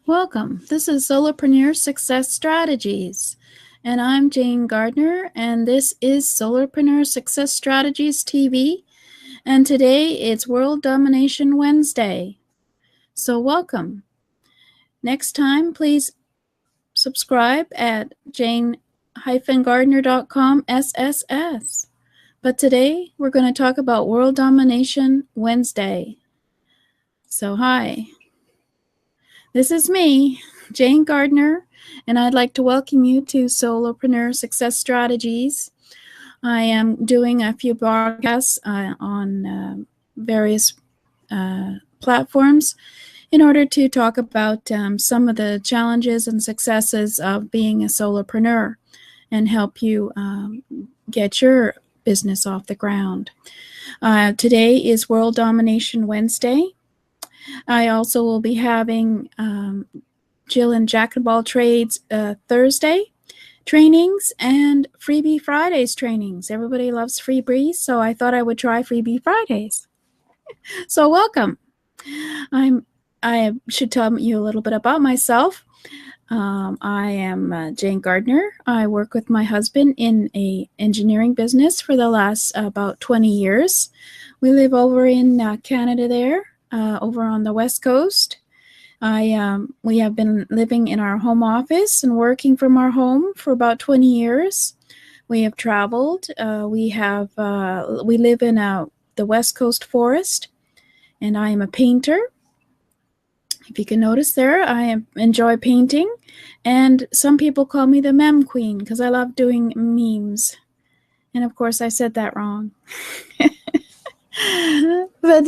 Welcome. This is Solopreneur Success Strategies, and I'm Jane Gardner, and this is Solopreneur Success Strategies TV, and today it's World Domination Wednesday. So welcome. Next time, please subscribe at jane-gardner.com SSS. But today, we're going to talk about World Domination Wednesday. So hi. This is me, Jane Gardner, and I'd like to welcome you to Solopreneur Success Strategies. I am doing a few broadcasts on various platforms in order to talk about some of the challenges and successes of being a solopreneur and help you get your business off the ground. Today is World Domination Wednesday. I also will be having Jill and Jack of All Trades Thursday trainings and Freebie Fridays trainings. Everybody loves freebies, so I thought I would try Freebie Fridays. So welcome. I should tell you a little bit about myself. I am Jane Gardner. I work with my husband in an engineering business for the last about 20 years. We live over in Canada there. Over on the West Coast. We have been living in our home office and working from our home for about 20 years. We have traveled. We live in the West Coast forest, and I am a painter. If you can notice there, I enjoy painting, and some people call me the meme queen because I love doing memes. And of course, I said that wrong. But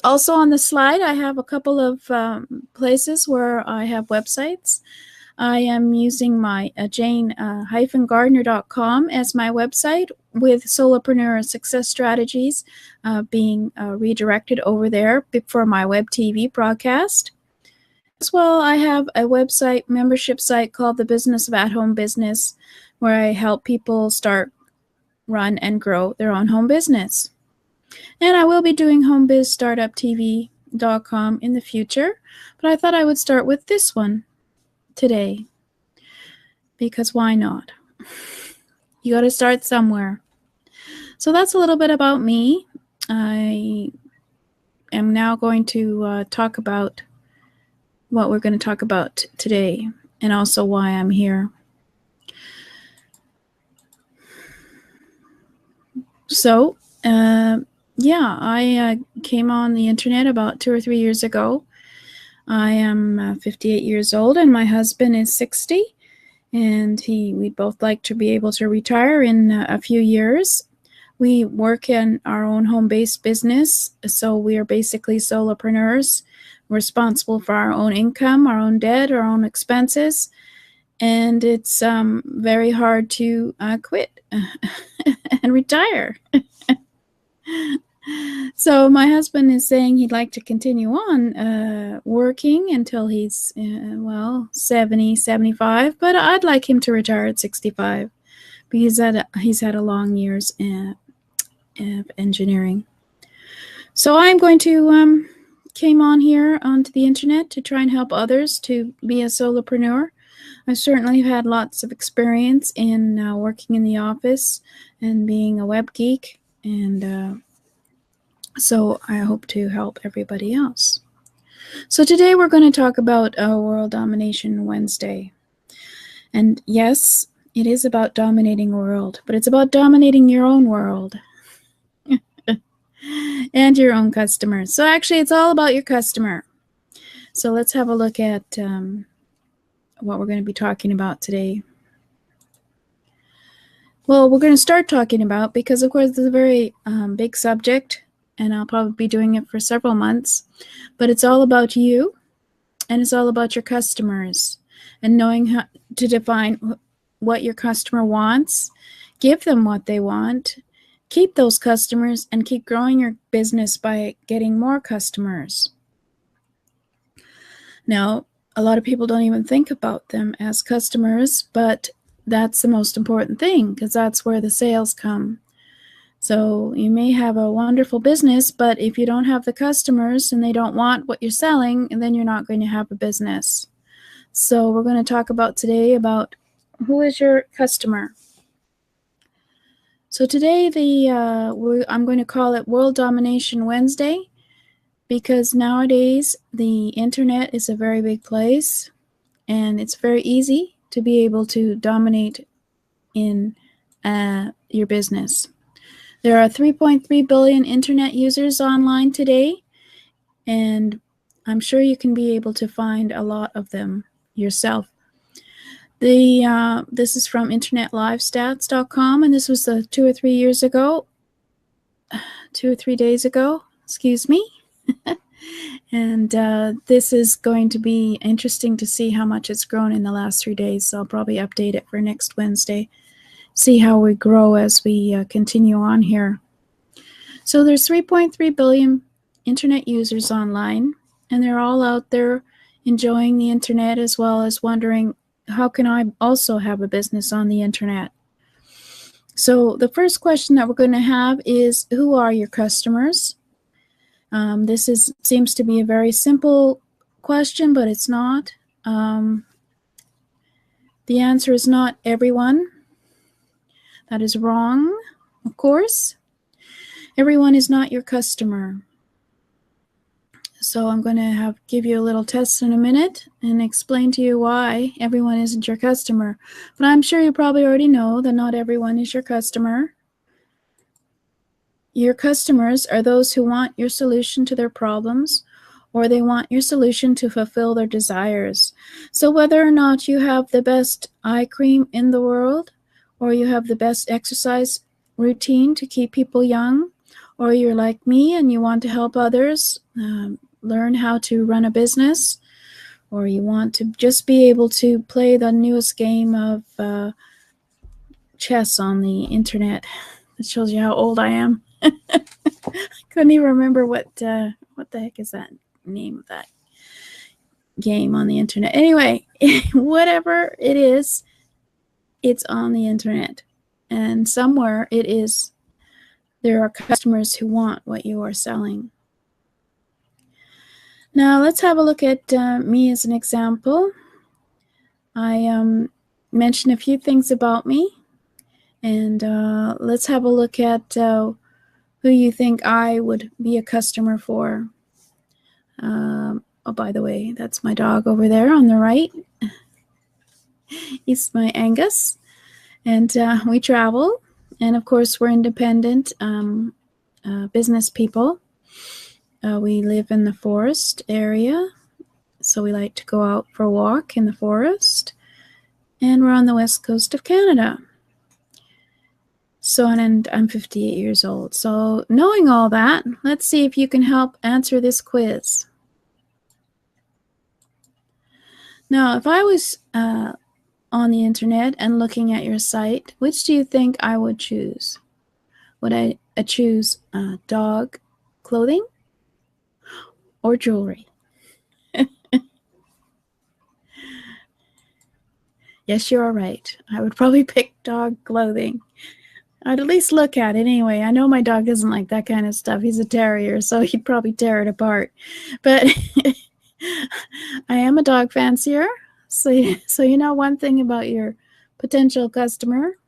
also on the slide, I have a couple of places where I have websites. I am using my jane-gardner.com as my website, with Solopreneur Success Strategies being redirected over there for my web TV broadcast. As well, I have a website membership site called The Business of At-Home Business, where I help people start, run, and grow their own home business. And I will be doing homebizstartuptv.com in the future, but I thought I would start with this one today, because why not? You got to start somewhere. So that's a little bit about me. I am now going to talk about what we're going to talk about today, and also why I'm here. So, I came on the internet about 2 or 3 years ago. I am 58 years old, and my husband is 60, and we both like to be able to retire in a few years. We work in our own home-based business, so we are basically solopreneurs, responsible for our own income, our own debt, our own expenses, and it's very hard to quit and retire. So my husband is saying he'd like to continue on working until he's, 70, 75, but I'd like him to retire at 65 because he's had a long years of engineering. So I'm going to came on here onto the internet to try and help others to be a solopreneur. I certainly have had lots of experience in working in the office and being a web geek, and so I hope to help everybody else. So today we're going to talk about World Domination Wednesday. And yes, it is about dominating the world, but it's about dominating your own world and your own customers. So actually, it's all about your customer. So let's have a look at what we're going to be talking about today. Well, we're going to start talking about, because of course it's a very big subject, and I'll probably be doing it for several months, but it's all about you, and it's all about your customers, and knowing how to define what your customer wants, give them what they want, keep those customers, and keep growing your business by getting more customers. Now, a lot of people don't even think about them as customers, but that's the most important thing, because that's where the sales come. So you may have a wonderful business, but if you don't have the customers and they don't want what you're selling, then you're not going to have a business. So we're going to talk about today about who is your customer. So today I'm going to call it World Domination Wednesday, because nowadays the internet is a very big place and it's very easy to be able to dominate in your business. There are 3.3 billion internet users online today, and I'm sure you can be able to find a lot of them yourself. This is from internetlivestats.com, and this was 2 or 3 years ago, 2 or 3 days ago, excuse me. And this is going to be interesting to see how much it's grown in the last 3 days. So I'll probably update it for next Wednesday. See how we grow as we continue on here. So there's 3.3 billion internet users online, and they're all out there enjoying the internet, as well as wondering, how can I also have a business on the internet? So the first question that we're going to have is, who are your customers? This seems to be a very simple question, but it's not. The answer is not everyone. That is wrong, of course. Everyone is not your customer. So I'm going to give you a little test in a minute and explain to you why everyone isn't your customer. But I'm sure you probably already know that not everyone is your customer. Your customers are those who want your solution to their problems, or they want your solution to fulfill their desires. So whether or not you have the best eye cream in the world, or you have the best exercise routine to keep people young, or you're like me and you want to help others learn how to run a business, or you want to just be able to play the newest game of chess on the internet. It shows you how old I am. I couldn't even remember what the heck is that name of that game on the internet. Anyway, whatever it is, it's on the internet, and somewhere there are customers who want what you are selling. Now let's have a look at me as an example. I mentioned a few things about me, and let's have a look at who you think I would be a customer for. Oh, by the way, that's my dog over there on the right. He's my Angus, and we travel, and of course we're independent business people. We live in the forest area, so we like to go out for a walk in the forest, and we're on the west coast of Canada. So, and I'm 58 years old. So knowing all that, let's see if you can help answer this quiz. Now, if I was on the internet and looking at your site, which do you think I would choose? Would I choose dog clothing or jewelry? Yes, you are right. I would probably pick dog clothing. I'd at least look at it anyway. I know my dog doesn't like that kind of stuff. He's a terrier, so he'd probably tear it apart. But I am a dog fancier, so you know one thing about your potential customer.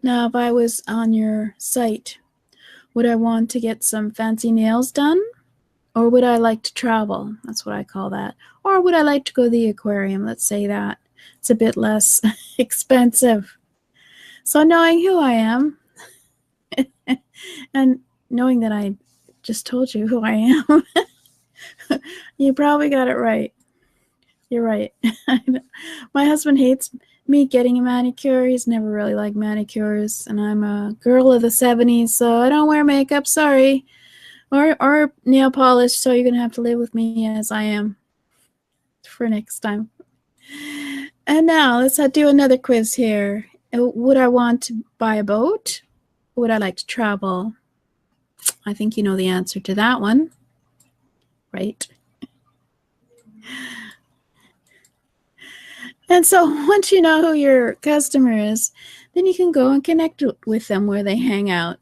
Now, if I was on your site, would I want to get some fancy nails done? Or would I like to travel? That's what I call that. Or would I like to go to the aquarium? Let's say that. It's a bit less expensive. So knowing who I am, and knowing that I just told you who I am, you probably got it right. You're right. My husband hates me getting a manicure. He's never really liked manicures. And I'm a girl of the 70s, so I don't wear makeup. Sorry. Or nail polish, so you're going to have to live with me as I am for next time. And now let's do another quiz here. Would I want to buy a boat? Would I like to travel? I think you know the answer to that one, right? And so once you know who your customer is, then you can go and connect with them where they hang out.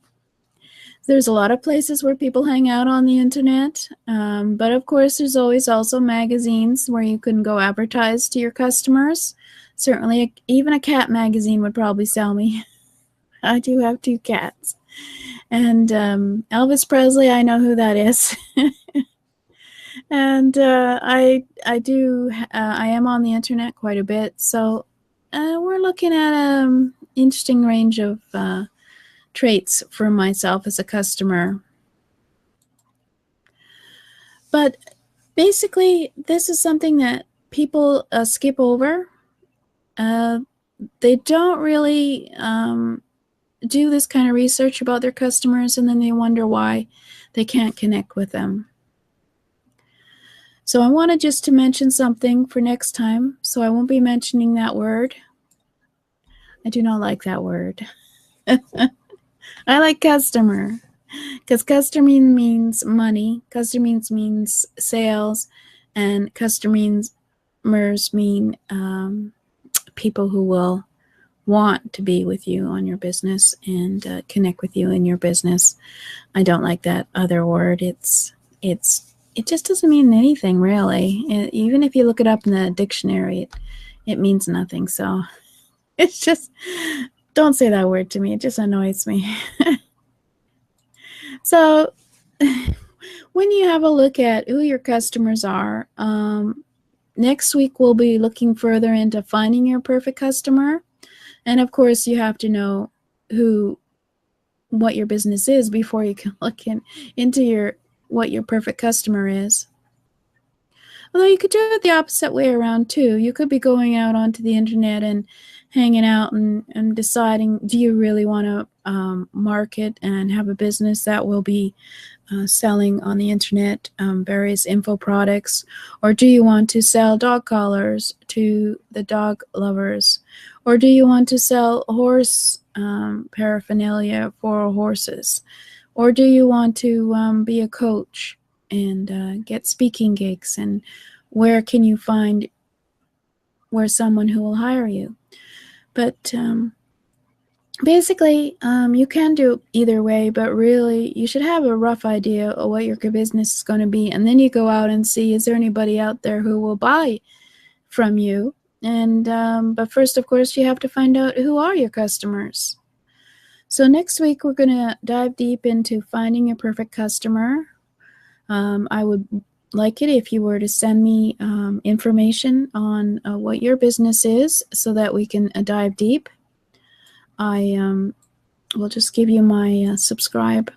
There's a lot of places where people hang out on the internet, but of course there's always also magazines where you can go advertise to your customers. Certainly, even a cat magazine would probably sell me. I do have 2 cats. And Elvis Presley, I know who that is. And I am on the internet quite a bit, so we're looking at an interesting range of traits for myself as a customer. But basically, this is something that people skip over. They don't really do this kind of research about their customers, and then they wonder why they can't connect with them. So I wanted just to mention something for next time, so I won't be mentioning that word. I do not like that word. I like customer, because customer means money, customer means sales, and customers mean people who will want to be with you on your business and connect with you in your business. I don't like that other word. It just doesn't mean anything, really. Even if you look it up in the dictionary, it means nothing. So it's just, don't say that word to me. It just annoys me. So when you have a look at who your customers are, next week we'll be looking further into finding your perfect customer. And of course, you have to know what your business is before you can look into what your perfect customer is. Although you could do it the opposite way around too. You could be going out onto the internet and hanging out and deciding, do you really want to market and have a business that will be selling on the internet various info products, or do you want to sell dog collars to the dog lovers, or do you want to sell horse paraphernalia for horses, or do you want to be a coach and get speaking gigs, and where can you find someone who will hire you? But basically, you can do either way, but really you should have a rough idea of what your business is going to be, and then you go out and see, is there anybody out there who will buy from you? And but first, of course, you have to find out who are your customers. So next week we're going to dive deep into finding your perfect customer. I would like it if you were to send me information on what your business is so that we can dive deep. I will just give you my subscribe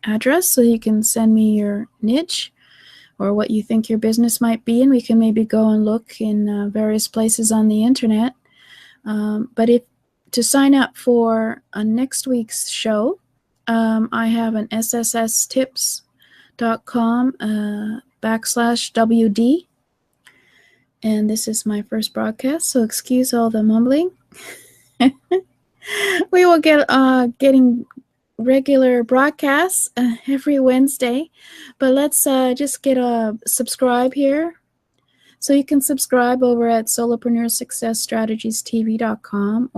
address so you can send me your niche or what you think your business might be, and we can maybe go and look in various places on the internet. But to sign up for next week's show, I have an sssstips.com/WD, and this is my first broadcast, so excuse all the mumbling. We will getting regular broadcasts every Wednesday, but let's just get a subscribe here. So you can subscribe over at solopreneursuccessstrategiestv.com,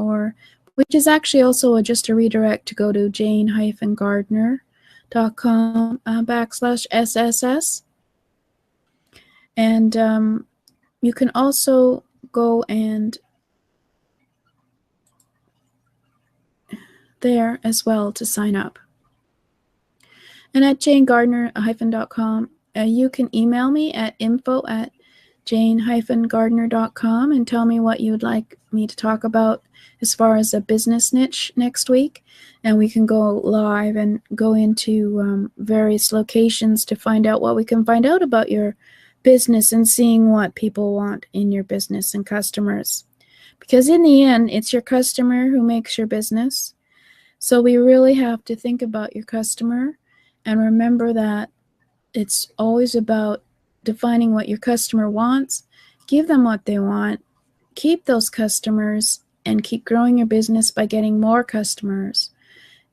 which is actually also just a redirect to go to jane-gardner.com/SSS. And you can also go and there as well to sign up. And at jane-gardner.com, you can email me at info@jane-gardner.com and tell me what you'd like me to talk about as far as a business niche next week. And we can go live and go into various locations to find out what we can find out about your business and seeing what people want in your business and customers. Because in the end, it's your customer who makes your business. So we really have to think about your customer and remember that it's always about defining what your customer wants, give them what they want, keep those customers, and keep growing your business by getting more customers.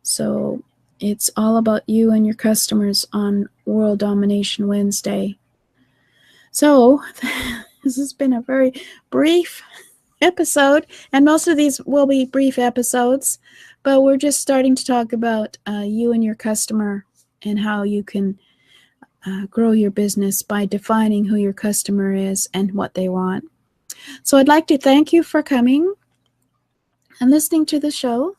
So it's all about you and your customers on World Domination Wednesday. So this has been a very brief episode, and most of these will be brief episodes, but we're just starting to talk about you and your customer and how you can grow your business by defining who your customer is and what they want. So I'd like to thank you for coming and listening to the show.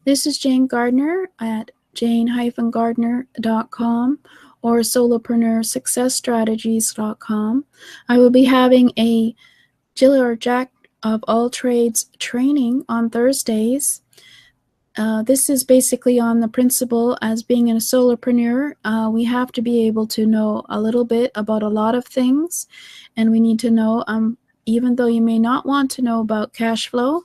This is Jane Gardner at jane-gardner.com or solopreneursuccessstrategies.com. I will be having a Jill or Jack of all trades training on Thursdays. This is basically on the principle as being a solopreneur, we have to be able to know a little bit about a lot of things, and we need to know, even though you may not want to know about cash flow,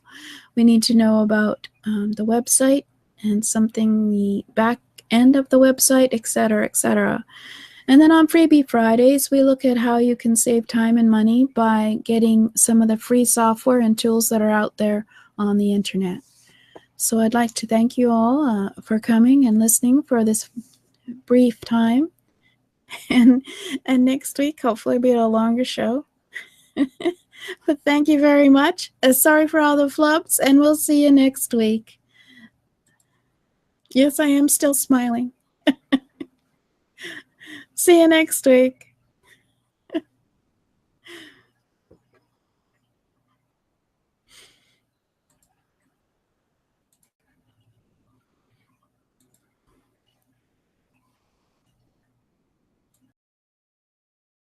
we need to know about the website and something the back end of the website, etc., etc. And then on Freebie Fridays, we look at how you can save time and money by getting some of the free software and tools that are out there on the internet. So I'd like to thank you all for coming and listening for this brief time. And next week, hopefully, it'll be a longer show. But thank you very much. Sorry for all the flubs, and we'll see you next week. Yes, I am still smiling. See you next week.